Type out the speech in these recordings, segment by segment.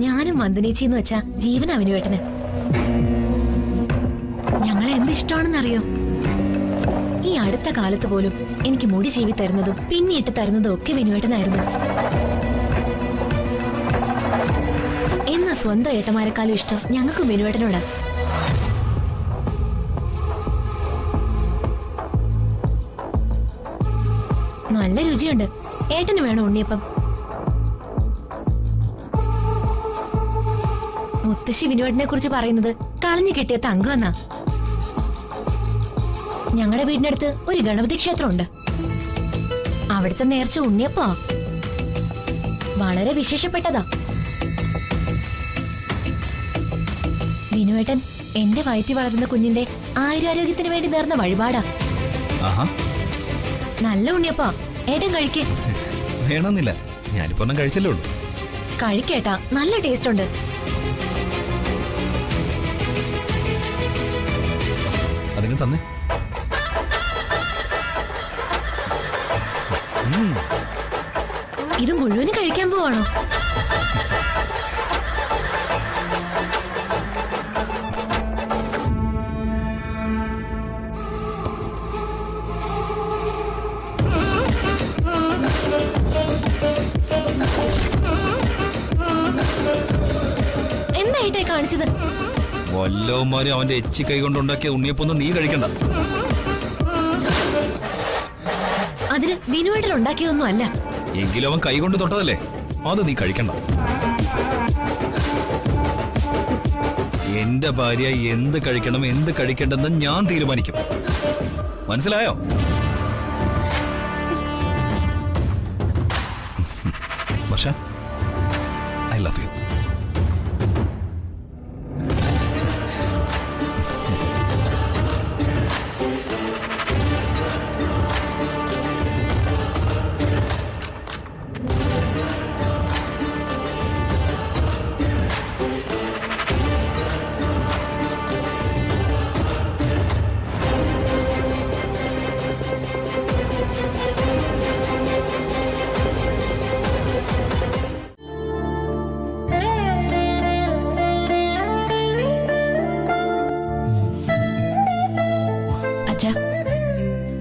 ഞാനും വന്ദനേച്ചിന്ന് വെച്ചാ ജീവനാ വിനുവേട്ടന്. ഞങ്ങളെ എന്ത് ഇഷ്ടമാണെന്നറിയോ? ഈ അടുത്ത കാലത്ത് പോലും എനിക്ക് മുടി ചീവി തരുന്നതും പിന്നിട്ട് തരുന്നതും ഒക്കെ വിനുവേട്ടനായിരുന്നു. എന്ന സ്വന്തം ഏട്ടന്മാരെക്കാളും ഇഷ്ടം ഞങ്ങൾക്കും വിനുവേട്ടനോടാ. നല്ല രുചിയുണ്ട്. ഏട്ടന് വേണം ഉണ്ണിയപ്പം. മുത്തശ്ശി വിനുവേട്ടനെ കുറിച്ച് പറയുന്നത് കളഞ്ഞു കിട്ടിയ തങ്കമെന്നാ. ഞങ്ങളുടെ വീടിനടുത്ത് ഒരു ഗണപതി ക്ഷേത്രമുണ്ട്. അവിടുത്തെ നേർച്ച ഉണ്ണിയപ്പാ. വളരെ വിശേഷപ്പെട്ടതാ. വിനുവേട്ടൻ എന്റെ വയറ്റി വളരുന്ന കുഞ്ഞിന്റെ ആയുരാരോഗ്യത്തിന് വേണ്ടി നേർന്ന വഴിപാടാ. നല്ല ഉണ്ണിയപ്പാ. ഏട്ടൻ കഴിക്കേ. വേണമെന്നില്ല, ഞാനിപ്പോ ഒന്നും കഴിച്ചല്ലേ ഉള്ളൂ. കഴിക്കേട്ടാ, നല്ല ടേസ്റ്റ് ഉണ്ട്. അതിന് തന്നെ. ഇത് മുഴുവനും കഴിക്കാൻ പോവാണോ? എന്തായിട്ടേ കാണിച്ചത്? വല്ലവന്മാരും അവന്റെ എച്ചി കൈ കൊണ്ടുണ്ടാക്കിയ ഉണ്ണിയപ്പൊന്നും നീ കഴിക്കണ്ട. അതിന് വിനുവേട്ടൻ ഉണ്ടാക്കിയതൊന്നും അല്ല. എങ്കിലും അവൻ കൈ കൊണ്ട് തൊട്ടതല്ലേ, അത് നീ കഴിക്കണ്ട. എന്റെ ഭാര്യ എന്ത് കഴിക്കണം എന്ത് കഴിക്കേണ്ടെന്ന് ഞാൻ തീരുമാനിക്കും. മനസ്സിലായോ? വർഷ, ഐ ലവ് യു.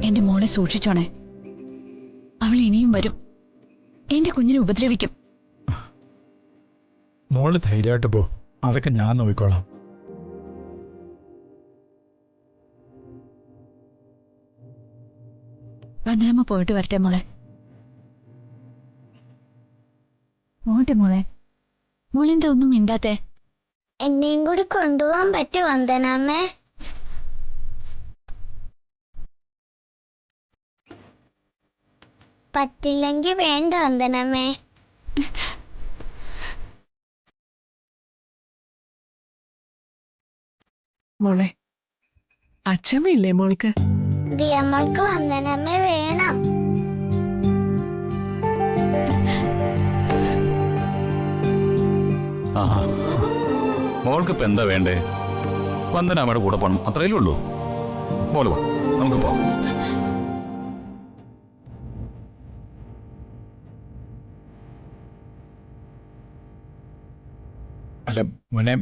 എന്റെ മോളെ സൂക്ഷിച്ചോണേ. അവൾ ഇനിയും വരും. എന്റെ കുഞ്ഞിനെ ഉപദ്രവിക്കും. മോള് ധൈര്യമായിട്ട് പോ, അതൊക്കെ ഞാൻ നോക്കിക്കോളാം. വന്ദനമ്മ പോയിട്ട് വരട്ടെ മോളെ. പോട്ടെ മോളെ. മോളെന്താ ഒന്നും മിണ്ടാത്തെ? എന്നെയും കൂടി കൊണ്ടുപോകാൻ പറ്റും വന്ദനമ്മേ? പറ്റില്ലെങ്കിൽ വേണ്ട വന്ദനമ്മേ. മോളെ, അച്ഛമ്മയില്ലേ മോൾക്ക്? ദിയമ്മൾക്ക് വന്ദനമ്മ വേണം. മോൾക്ക് ഇപ്പൊ എന്താ വേണ്ടേ? വന്ദനാമ്മയുടെ കൂടെ പോകണം, അത്രയല്ലേ ഉള്ളൂ. മോള് വാ, നമുക്ക് പോവാം. അല്ല മോനെ,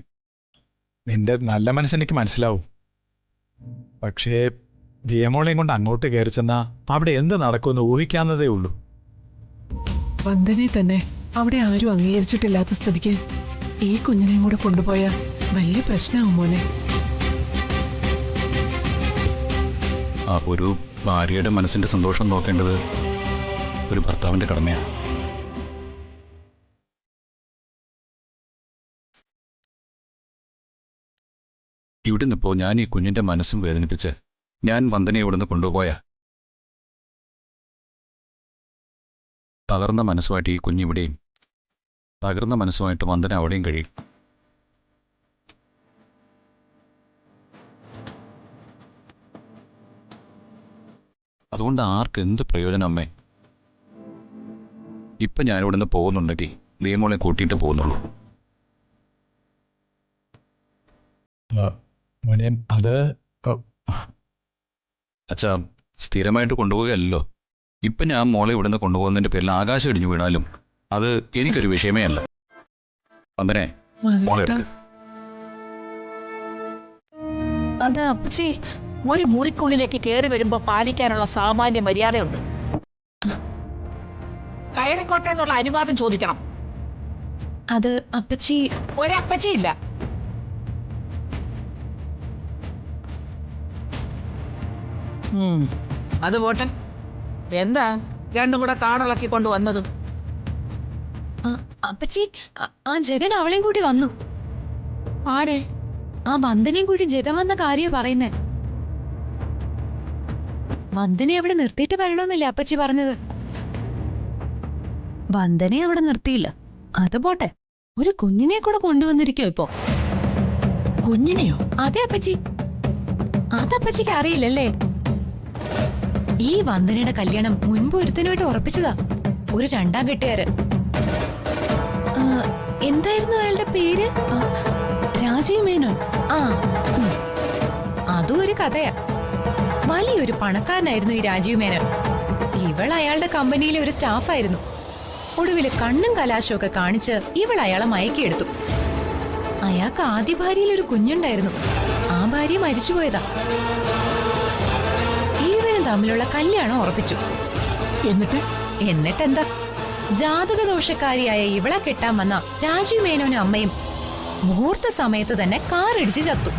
നിന്റെ നല്ല മനസ്സെനിക്ക് മനസ്സിലാവും. പക്ഷേ ദിയമോളെയും കൊണ്ട് അങ്ങോട്ട് കയറി ചെന്നാ അവിടെ എന്ത് നടക്കുമെന്ന് ഊഹിക്കാവുന്നതേ ഉള്ളൂ. വന്ദനെ തന്നെ അവിടെ ആരും അംഗീകരിച്ചിട്ടില്ലാത്ത സ്ഥിതിക്ക് ഈ കുഞ്ഞിനെയും കൂടെ കൊണ്ടുപോയാൽ വലിയ പ്രശ്നമാവും മോനെ. ഒരു ഭാര്യയുടെ മനസ്സിന്റെ സന്തോഷം നോക്കേണ്ടത് ഒരു ഭർത്താവിന്റെ കടമയാണ്. ഇവിടെ നിന്നിപ്പോ ഞാൻ ഈ കുഞ്ഞിന്റെ മനസ്സും വേദനിപ്പിച്ച് ഞാൻ വന്ദനയെ ഇവിടുന്ന് കൊണ്ടുപോയാ തകർന്ന മനസ്സുമായിട്ട് ഈ കുഞ്ഞിവിടെയും തകർന്ന മനസ്സുമായിട്ട് വന്ദന അവിടെയും കഴിയും. അതുകൊണ്ട് ആർക്ക് എന്ത് പ്രയോജനം അമ്മേ? ഇപ്പൊ ഞാനിവിടുന്ന് പോകുന്നുണ്ടെങ്കിൽ നിയമങ്ങളെ കൂട്ടിയിട്ട് പോകുന്നുള്ളൂ. മോനെ, അത് അച്ഛാ, സ്ഥിരമായിട്ട് കൊണ്ടുപോവുകയല്ലോ. ഇപ്പൊ ഞാൻ മോളെ ഇവിടുന്ന് കൊണ്ടുപോകുന്നതിന്റെ പേരിൽ ആകാശം ഇടിഞ്ഞു വീണാലും അത് എനിക്കൊരു വിഷയമേ അല്ല. വന്ദനെ മോളെ എടുക്ക്. അത് അപ്പച്ചി ഒരു മുറിക്കുള്ളിലേക്ക് കയറി വരുമ്പോ പാലിക്കാനുള്ള സാമാന്യ മര്യാദയുണ്ട്. കയറിക്കോട്ടെ എന്നുള്ള അനുവാദം ചോദിക്കണം. അത് അപ്പച്ചി ഒരപ്പച്ചിയില്ല. അത് പോട്ടെ. എന്താ രണ്ടും കൂടെ കാടിളക്കി കൊണ്ടുവന്നത്? അപ്പച്ചി ആ ജഗൻ അവളെയും കൂട്ടി വന്നു. ആരെ? ആ വന്ദനയും കൂട്ടി ജഗൻ വന്ന കാര്യം പറയുന്നേ. വന്ദനെ അവിടെ നിർത്തിയിട്ട് വരണമെന്നില്ല അപ്പച്ചി പറഞ്ഞത്. വന്ദനെ അവിടെ നിർത്തിയില്ല. അത് പോട്ടെ, ഒരു കുഞ്ഞിനെ കൂടെ കൊണ്ടുവന്നിരിക്കോ ഇപ്പോ? കുഞ്ഞിനെയോ? അതെ അപ്പച്ചി. അതപ്പച്ചിക്ക് അറിയില്ലല്ലേ? ഈ വന്ദനയുടെ കല്യാണം മുൻപ് ഒരുത്തനുമായിട്ട് ഉറപ്പിച്ചതാ, ഒരു രണ്ടാം കെട്ടുകാരൻ. എന്തായിരുന്നു അയാളുടെ പേര്? രാജീവ് മേനോൻ. ആ, അതും ഒരു കഥയാ. വലിയൊരു പണക്കാരനായിരുന്നു ഈ രാജീവ് മേനോൻ. ഇവൾ അയാളുടെ കമ്പനിയിലെ ഒരു സ്റ്റാഫായിരുന്നു. ഒടുവില് കണ്ണും കലാശവും ഒക്കെ കാണിച്ച് ഇവൾ അയാളെ മയക്കിയെടുത്തു. അയാൾക്ക് ആദ്യ ഭാര്യയിൽ ഒരു കുഞ്ഞുണ്ടായിരുന്നു. ആ ഭാര്യ മരിച്ചുപോയതാ. ഇരുവരും തമ്മിലുള്ള കല്യാണം ഉറപ്പിച്ചു. എന്നിട്ടെന്താ, ജാതകദോഷക്കാരിയായ ഇവളെ കെട്ടാൻ വന്ന രാജീവ് മേനോനും അമ്മയും മുഹൂർത്ത സമയത്ത് തന്നെ കാറിടിച്ച് ചത്തു.